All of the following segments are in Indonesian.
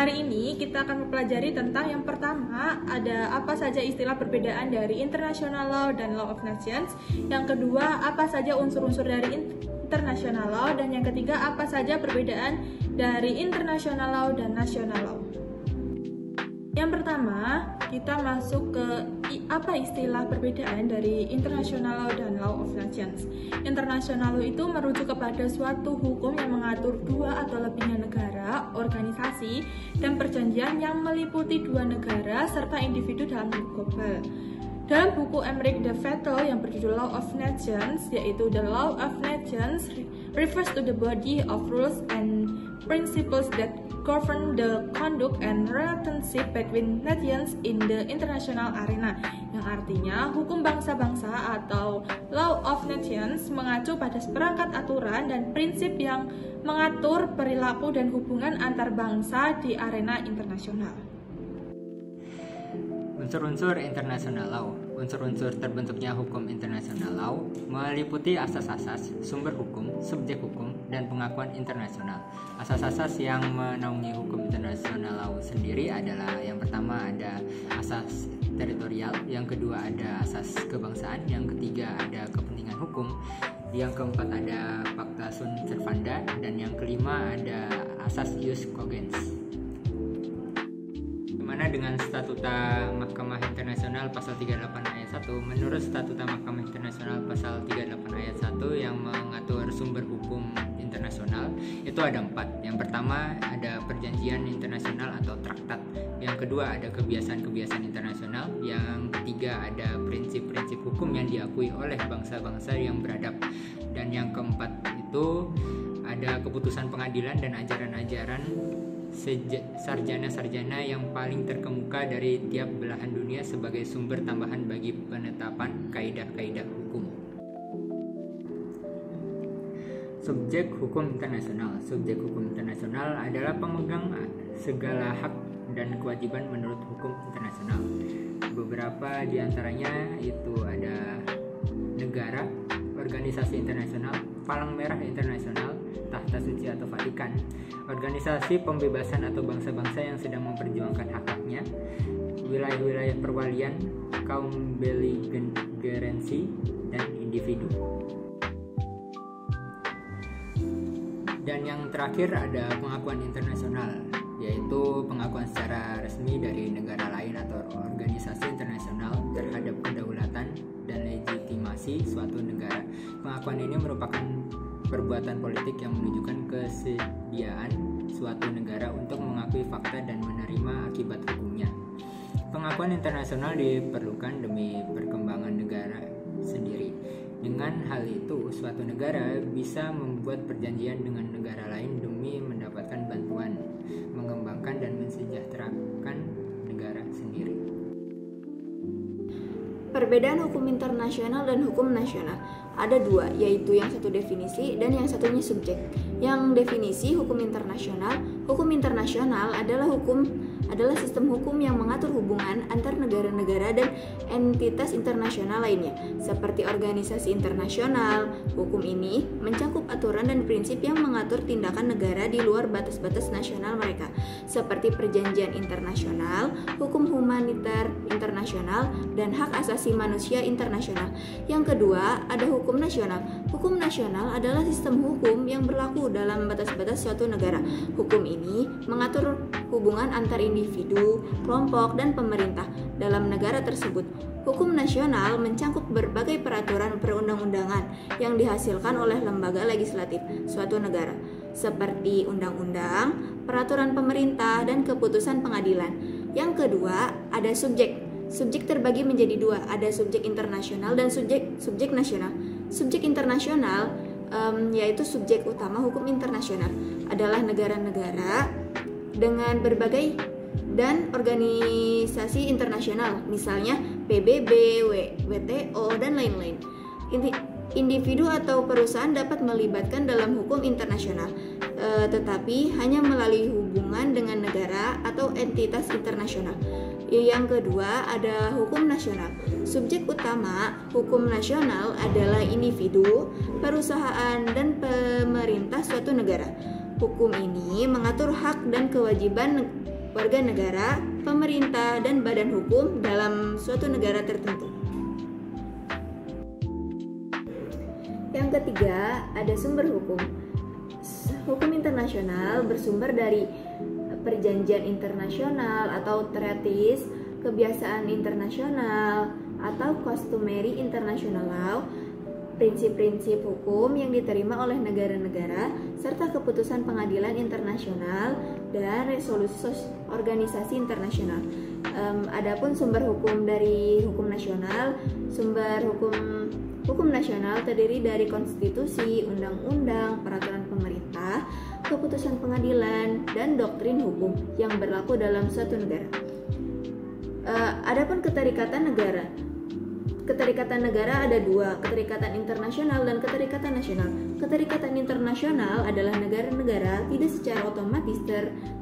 Hari ini kita akan mempelajari tentang yang pertama, ada apa saja istilah perbedaan dari international law dan law of nations. Yang kedua, apa saja unsur-unsur dari international law. Dan yang ketiga, apa saja perbedaan dari international law dan national law. Yang pertama, kita masuk ke apa istilah perbedaan dari international law dan law of nations. International law itu merujuk kepada suatu hukum yang mengatur dua atau lebihnya negara, organisasi, dan perjanjian yang meliputi dua negara serta individu dalam bentuk global. Dalam buku Emmerich de Vettel yang berjudul Law of Nations, yaitu The Law of Nations refers to the body of rules and principles that govern the conduct and relationship between nations in the international arena, yang artinya hukum bangsa-bangsa atau Law of Nations mengacu pada seperangkat aturan dan prinsip yang mengatur perilaku dan hubungan antar bangsa di arena internasional. Unsur-unsur international law. Unsur-unsur terbentuknya hukum international law meliputi asas-asas, sumber hukum, subjek hukum, dan pengakuan internasional. Asas-asas yang menaungi hukum international law sendiri adalah yang pertama ada asas teritorial, yang kedua ada asas kebangsaan, yang ketiga ada kepentingan hukum, yang keempat ada pacta sunt servanda, dan yang kelima ada asas ius cogens. Dengan Statuta Mahkamah Internasional pasal 38 ayat 1, menurut Statuta Mahkamah Internasional pasal 38 ayat 1 yang mengatur sumber hukum internasional itu ada 4. Yang pertama ada perjanjian internasional atau traktat, yang kedua ada kebiasaan-kebiasaan internasional, yang ketiga ada prinsip-prinsip hukum yang diakui oleh bangsa-bangsa yang beradab, dan yang keempat itu ada keputusan pengadilan dan ajaran-ajaran sarjana-sarjana yang paling terkemuka dari tiap belahan dunia sebagai sumber tambahan bagi penetapan kaidah-kaidah hukum. Subjek hukum internasional. Subjek hukum internasional adalah pemegang segala hak dan kewajiban menurut hukum internasional. Beberapa di antaranya itu ada negara, organisasi internasional, Palang Merah Internasional, Tahta Suci atau Vatikan, organisasi pembebasan atau bangsa-bangsa yang sedang memperjuangkan hak-haknya, wilayah-wilayah perwalian, kaum beligeransi, dan individu. Dan yang terakhir ada pengakuan internasional, yaitu pengakuan secara resmi dari negara lain atau organisasi internasional terhadap kedaulatan dan legitimasi suatu negara. Pengakuan ini merupakan perbuatan politik yang menunjukkan kesediaan suatu negara untuk mengakui fakta dan menerima akibat hukumnya. Pengakuan internasional diperlukan demi perkembangan negara sendiri. Dengan hal itu, suatu negara bisa membuat perjanjian dengan negara lain demi mendapatkan bantuan, mengembangkan dan mensejahterakan negara sendiri. Perbedaan hukum internasional dan hukum nasional ada dua, yaitu yang satu definisi dan yang satunya subjek. Yang definisi hukum internasional adalah sistem hukum yang mengatur hubungan antar negara-negara dan entitas internasional lainnya, seperti organisasi internasional. Hukum ini mencakup aturan dan prinsip yang mengatur tindakan negara di luar batas-batas nasional mereka, seperti perjanjian internasional, hukum humaniter internasional, dan hak asasi manusia internasional. Yang kedua, ada hukum nasional. Hukum nasional adalah sistem hukum yang berlaku dalam batas-batas suatu negara. Hukum ini mengatur hubungan antar individu, kelompok, dan pemerintah dalam negara tersebut. Hukum nasional mencakup berbagai peraturan perundang-undangan yang dihasilkan oleh lembaga legislatif suatu negara, seperti undang-undang, peraturan pemerintah, dan keputusan pengadilan. Yang kedua, ada subjek. Subjek terbagi menjadi dua, ada subjek internasional dan subjek nasional. Subjek internasional yaitu subjek utama hukum internasional adalah negara-negara dengan berbagai dan organisasi internasional, misalnya PBB, WTO, dan lain-lain. Individu atau perusahaan dapat melibatkan dalam hukum internasional, tetapi hanya melalui hubungan dengan negara atau entitas internasional. Yang kedua ada hukum nasional. Subjek utama hukum nasional adalah individu, perusahaan, dan pemerintah suatu negara. Hukum ini mengatur hak dan kewajiban warga negara, pemerintah, dan badan hukum dalam suatu negara tertentu. Yang ketiga, ada sumber hukum. Hukum internasional bersumber dari perjanjian internasional atau treaties, kebiasaan internasional atau customary international law, prinsip-prinsip hukum yang diterima oleh negara-negara, serta keputusan pengadilan internasional dan resolusi organisasi internasional. Adapun sumber hukum dari hukum nasional, sumber hukum nasional terdiri dari konstitusi, undang-undang, peraturan pemerintah, keputusan pengadilan, dan doktrin hukum yang berlaku dalam suatu negara. Adapun keterikatan negara. Keterikatan negara ada dua, keterikatan internasional dan keterikatan nasional. Keterikatan internasional adalah negara-negara tidak secara otomatis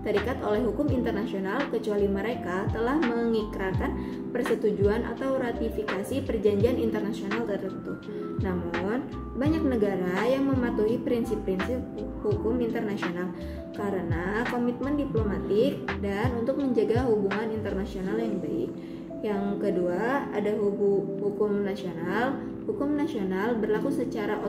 terikat oleh hukum internasional kecuali mereka telah mengikrarkan persetujuan atau ratifikasi perjanjian internasional tertentu. Namun, banyak negara yang mematuhi prinsip-prinsip hukum internasional karena komitmen diplomatik dan untuk menjaga hubungan internasional yang baik. Yang kedua, ada hukum nasional. Hukum nasional berlaku secara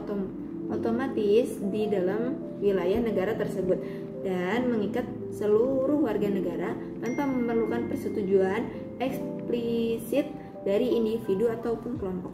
otomatis di dalam wilayah negara tersebut dan mengikat seluruh warga negara tanpa memerlukan persetujuan eksplisit dari individu ataupun kelompok.